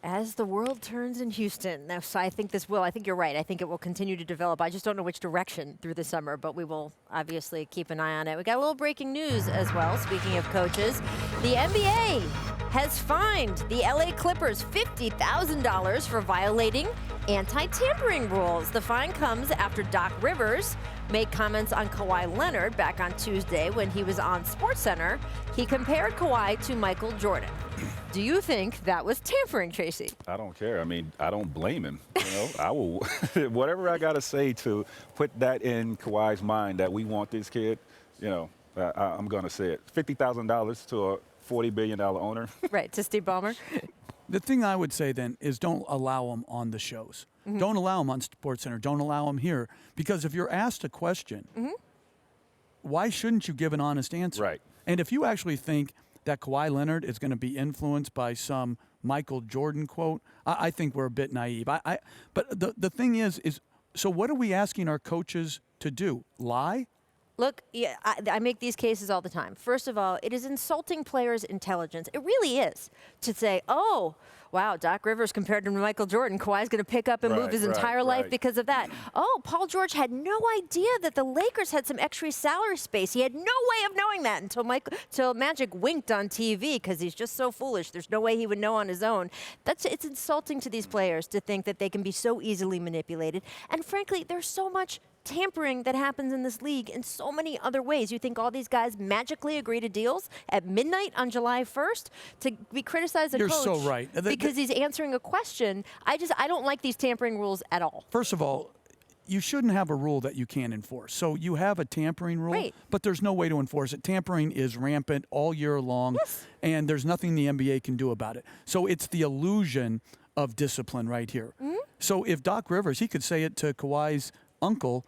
As the world turns in Houston. Now, so I think you're right. I think it will continue to develop. I just don't know which direction through the summer, but we will obviously keep an eye on it. We got a little breaking news as well, speaking of coaches. The NBA has fined the LA Clippers $50,000 for violating anti-tampering rules. The fine comes after Doc Rivers made comments on Kawhi Leonard back on Tuesday when he was on SportsCenter. He compared Kawhi to Michael Jordan. Do you think that was tampering, Tracy? I don't care. I mean, I don't blame him. I will, whatever I got to say to put that in Kawhi's mind that we want this kid, I'm going to say it. $50,000 to a $40 billion owner. Right, to Steve Ballmer. The thing I would say then is don't allow him on the shows. Mm-hmm. Don't allow him on SportsCenter. Don't allow him here. Because if you're asked a question, why shouldn't you give an honest answer? Right. And if you actually think that Kawhi Leonard is going to be influenced by some Michael Jordan quote, I think we're a bit naive. But the thing is so what are we asking our coaches to do? Lie? Look, yeah, I make these cases all the time. First of all, it is insulting players' intelligence. It really is to say, oh, wow, Doc Rivers compared him to Michael Jordan. Kawhi's going to pick up and move his entire life because of that. Oh, Paul George had no idea that the Lakers had some extra salary space. He had no way of knowing that until Magic winked on TV because he's just so foolish. There's no way he would know on his own. It's insulting to these players to think that they can be so easily manipulated. And frankly, there's so much tampering that happens in this league in so many other ways. You think all these guys magically agree to deals at midnight on July 1st to be criticized a coach? You're so right. Because he's answering a question. I don't like these tampering rules at all. First of all, you shouldn't have a rule that you can't enforce. So you have a tampering rule, but there's no way to enforce it. Tampering is rampant all year long, and there's nothing the NBA can do about it. So it's the illusion of discipline right here. So if Doc Rivers, he could say it to Kawhi's uncle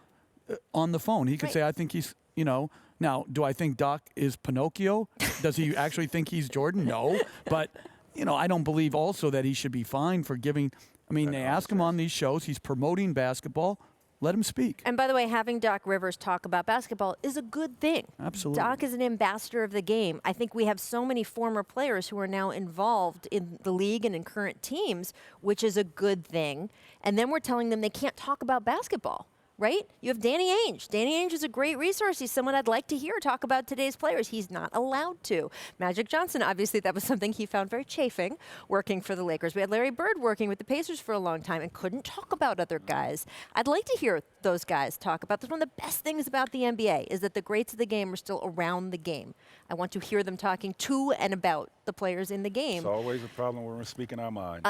on the phone. He could say, I think he's, now, do I think Doc is Pinocchio? Does he actually think he's Jordan? No. But, I don't believe also that he should be fined for giving. I mean, they ask him on these shows. He's promoting basketball. Let him speak. And by the way, having Doc Rivers talk about basketball is a good thing. Absolutely. Doc is an ambassador of the game. I think we have so many former players who are now involved in the league and in current teams, which is a good thing. And then we're telling them they can't talk about basketball. Right? You have Danny Ainge. Danny Ainge is a great resource. He's someone I'd like to hear talk about today's players. He's not allowed to. Magic Johnson, obviously, that was something he found very chafing working for the Lakers. We had Larry Bird working with the Pacers for a long time and couldn't talk about other guys. I'd like to hear those guys talk about this. One of the best things about the NBA is that the greats of the game are still around the game. I want to hear them talking to and about the players in the game. It's always a problem when we're speaking our mind.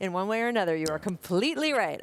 In one way or another, you are completely right.